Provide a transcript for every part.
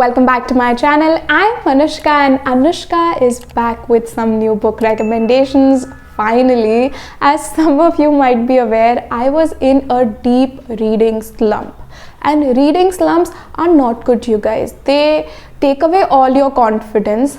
welcome back to my channel. I'm Anushka and Anushka is back with some new book recommendations. Finally, as some of you might be aware, I was in a deep reading slump. And reading slumps are not good, you guys. They take away all your confidence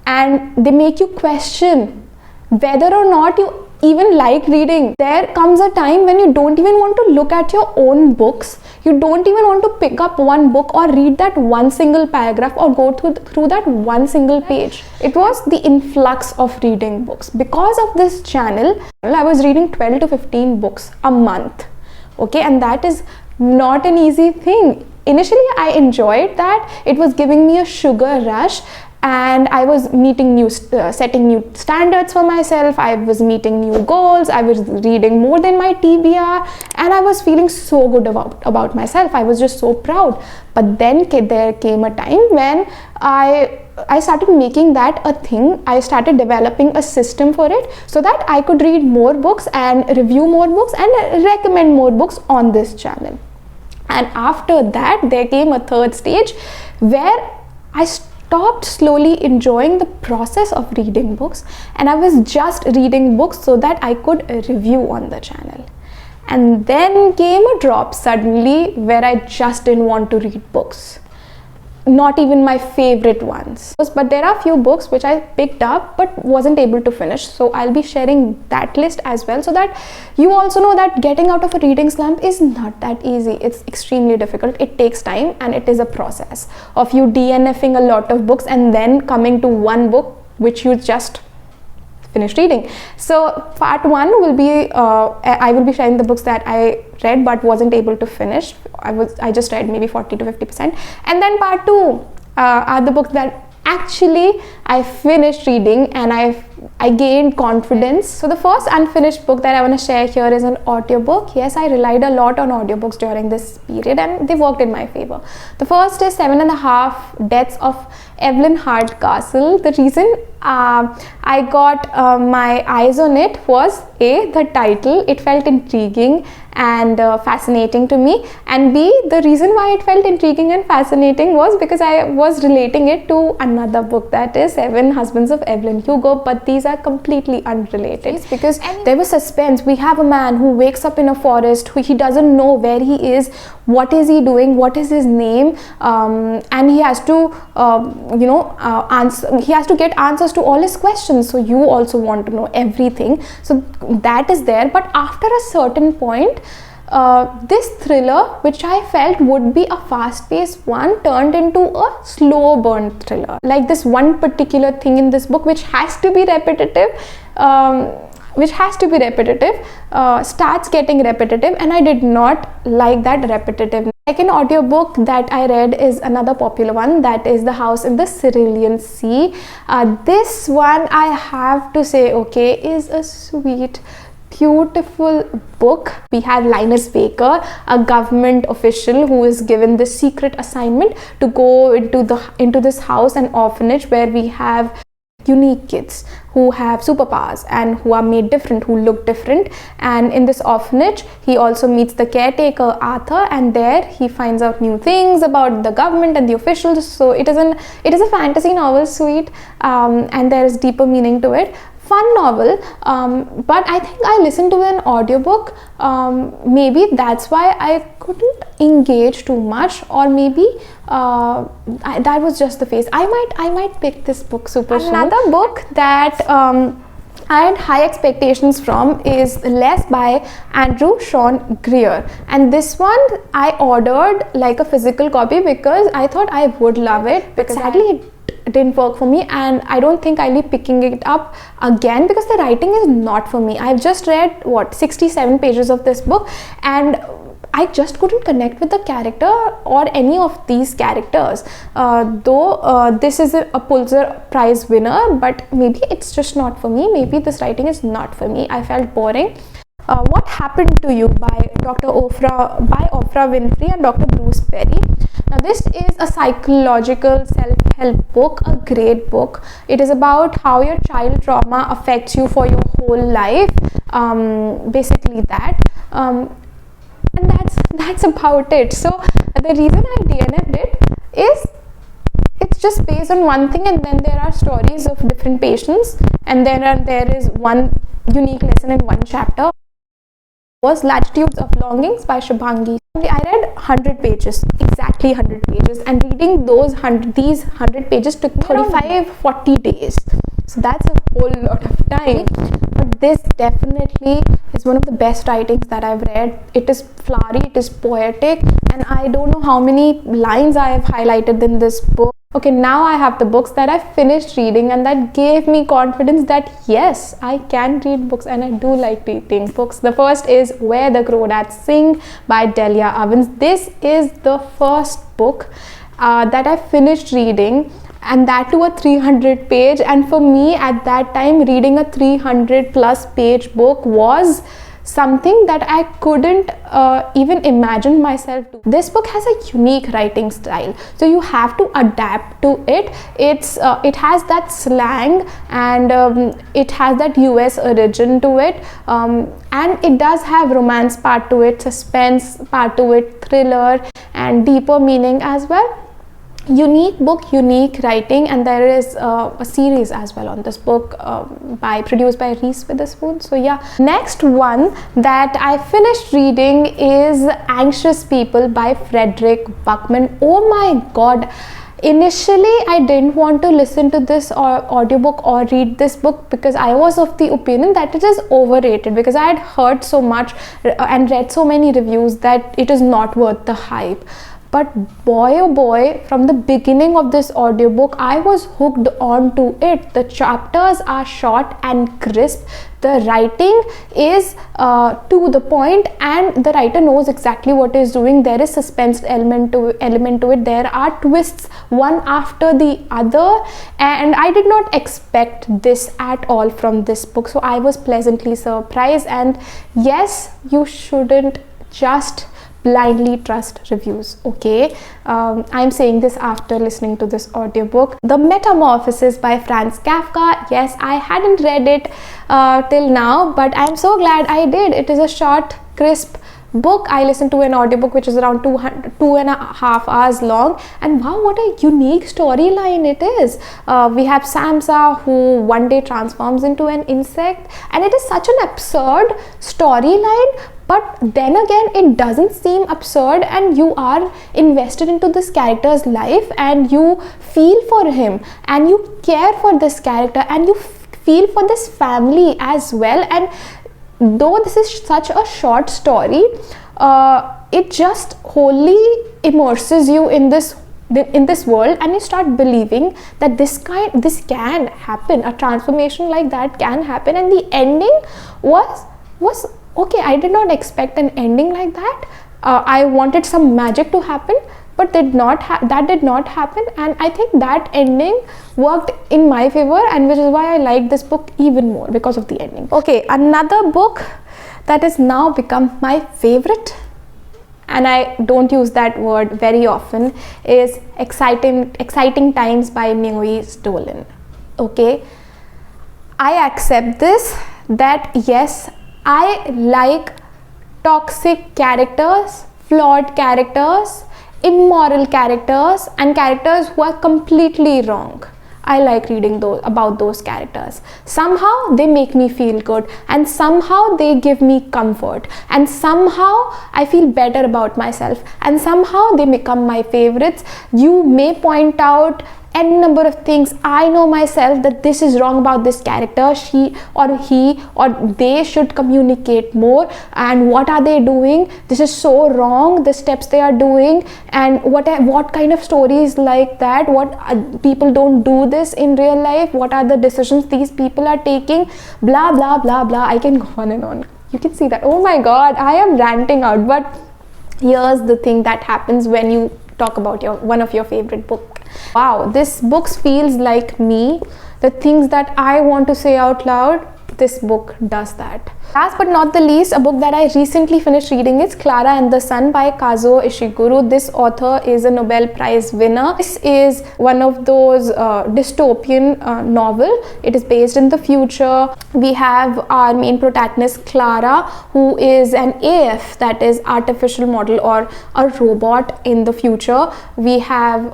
and they make you question whether or not you even like reading. There comes a time when you don't even want to look at your own books. You don't even want to pick up one book or read that one single paragraph or go through that one single page. It was the influx of reading books. Because of this channel, I was reading 12 to 15 books a month. Okay, and that is not an easy thing. Initially, I enjoyed that. It was giving me a sugar rush. And I was setting new standards for myself. I was meeting new goals. I was reading more than my TBR, and I was feeling so good about myself. I was just so proud. But then there came a time when I started making that a thing. I started developing a system for it so that I could read more books and review more books and recommend more books on this channel. And after that, there came a third stage where I stopped slowly enjoying the process of reading books, and I was just reading books so that I could review on the channel. And then came a drop suddenly where I just didn't want to read books, not even my favorite ones. But there are few books which I picked up but wasn't able to finish, so I'll be sharing that list as well, so that you also know that getting out of a reading slump is not that easy. It's extremely difficult. It takes time, and it is a process of you DNFing a lot of books and then coming to one book which you just finished reading. So part one will be I will be sharing the books that I read but wasn't able to finish. I just read maybe 40 to 50%, and then part two are the books that actually I finished reading and I gained confidence. So the first unfinished book that I want to share here is an audiobook. Yes, I relied a lot on audiobooks during this period and they worked in my favor. The first is 7.5 Deaths of Evelyn Hardcastle. The reason I got my eyes on it was A, the title. It felt intriguing and fascinating to me, and B, the reason why it felt intriguing and fascinating was because I was relating it to another book, that is 7 Husbands of Evelyn Hugo, but these are completely unrelated because there was suspense. We have a man who wakes up in a forest, he doesn't know where he is, what is he doing, what is his name, and he has to he has to get answers to all his questions. So you also want to know everything, so that is there. But after a certain point, this thriller, which I felt would be a fast-paced one, turned into a slow burn thriller. Like this one particular thing in this book which has to be repetitive, starts getting repetitive, and I did not like that repetitive. Second audiobook that I read is another popular one, that is The House in the Cerulean Sea. This one, I have to say, okay, is a sweet, beautiful book. We have Linus Baker, a government official who is given the secret assignment to go into this house, an orphanage, where we have unique kids who have superpowers and who are made different, who look different. And in this orphanage, he also meets the caretaker Arthur, and there he finds out new things about the government and the officials. So it is a fantasy novel, sweet, and there is deeper meaning to it. Fun novel, but I think I listened to an audiobook. Maybe that's why I couldn't engage too much, or maybe that was just the phase. I might pick this book super soon. Another book that I had high expectations from is Less by Andrew Sean Greer, and this one I ordered like a physical copy because I thought I would love it, but sadly it didn't work for me, and I don't think I'll be picking it up again because the writing is not for me. I've just read 67 pages of this book, and I just couldn't connect with the character or any of these characters. Though this is a Pulitzer Prize winner, but maybe it's just not for me. Maybe this writing is not for me. I felt boring. What Happened to You by Oprah Winfrey and Dr. Bruce Perry. Now this is a psychological self-help book, a great book. It is about how your child trauma affects you for your whole life, basically that. And that's about it. So the reason I DNF'd it is it's just based on one thing, and then there are stories of different patients, and then there is one unique lesson in one chapter. Was Latitudes of Longings by Shubhangi. I read 100 pages, exactly 100 pages, and reading these 100 pages took 35-40 days. So that's a whole lot of time. But this definitely is one of the best writings that I've read. It is flowery, it is poetic, and I don't know how many lines I have highlighted in this book. Okay, now I have the books that I finished reading, and that gave me confidence that yes, I can read books, and I do like reading books. The first is Where the Crawdads Sing by Delia Owens. This is the first book that I finished reading, and that to a 300 page, and for me at that time reading a 300 plus page book was something that I couldn't even imagine myself to. This book has a unique writing style, so you have to adapt to it. It has that slang, and it has that US origin to it, and it does have romance part to it, suspense part to it, thriller, and deeper meaning as well. Unique book, unique writing, and there is a series as well on this book produced by Reese Witherspoon. So yeah, next one that I finished reading is Anxious People by Frederick Buckman. Oh my god, initially I didn't want to listen to this audiobook or read this book because I was of the opinion that it is overrated, because I had heard so much and read so many reviews that it is not worth the hype. But boy oh boy, from the beginning of this audiobook I was hooked on to it. The chapters are short and crisp, the writing is to the point, and the writer knows exactly what he's doing. There is suspense element to it, there are twists one after the other, and I did not expect this at all from this book, so I was pleasantly surprised. And yes, you shouldn't just blindly trust reviews, okay? I'm saying this after listening to this audiobook. The Metamorphosis by Franz Kafka. Yes, I hadn't read it till now, but I'm so glad I did. It is a short, crisp book. I listened to an audiobook which is around 2.5 hours long, and wow, what a unique storyline it is. We have Samsa, who one day transforms into an insect, and it is such an absurd storyline, but then again it doesn't seem absurd, and you are invested into this character's life, and you feel for him, and you care for this character, and you feel for this family as well. And though this is such a short story, it just wholly immerses you in this world, and you start believing that this can happen, a transformation like that can happen. And the ending was okay. I did not expect an ending like that. I wanted some magic to happen, but that did not happen, and I think that ending worked in my favor, and which is why I like this book even more, because of the ending. Okay, another book that has now become my favorite, and I don't use that word very often, is Exciting Times by Nioi Dolan. Okay, I accept this, that yes, I like toxic characters, flawed characters, immoral characters, and characters who are completely wrong. I like reading about those characters. Somehow they make me feel good, and somehow they give me comfort, and somehow I feel better about myself, and somehow they become my favorites. You may point out n number of things. I know myself that this is wrong about this character. She or he or they should communicate more, and what are they doing? This is so wrong, the steps they are doing, and what kind of stories like that? What people don't do this in real life? What are the decisions these people are taking? Blah blah blah blah. I can go on and on. You can see that. Oh my god, I am ranting out. But here's the thing that happens when you talk about one of your favorite book. Wow, this book feels like me. The things that I want to say out loud, this book does that. Last but not the least, a book that I recently finished reading is Clara and the Sun by Kazuo Ishiguro. This author is a Nobel Prize winner. This is one of those dystopian novel. It is based in the future. We have our main protagonist Clara, who is an AF, that is artificial model or a robot in the future. We have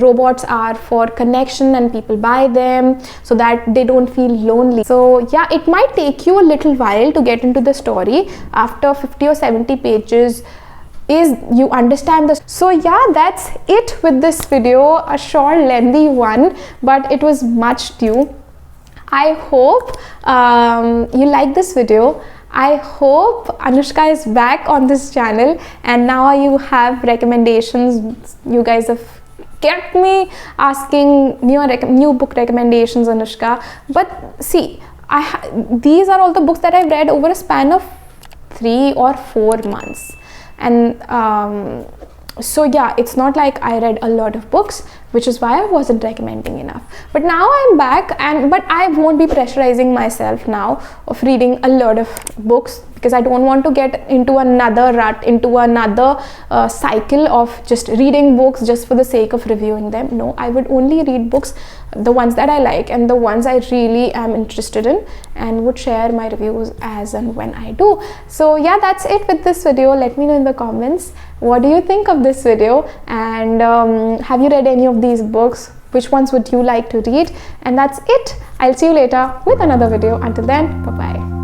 robots are for connection and people buy them so that they don't feel lonely. So yeah, it might take you a little while to get into the story. After 50 or 70 pages you understand this. So yeah, that's it with this video, a short lengthy one, but it was much due. I hope you like this video. I hope Anushka is back on this channel and now you have recommendations. You guys have kept me asking new book recommendations, Anushka. But see, these are all the books that I've read over a span of 3 or 4 months. And so yeah, it's not like I read a lot of books, which is why I wasn't recommending enough. But now I'm back, but I won't be pressurizing myself now of reading a lot of books, because I don't want to get into another rut, into another cycle of just reading books just for the sake of reviewing them. No, I would only read books, the ones that I like and the ones I really am interested in, and would share my reviews as and when I do. So yeah, that's it with this video. Let me know in the comments, what do you think of this video, and have you read any of these books? Which ones would you like to read? And that's it. I'll see you later with another video. Until then, bye bye.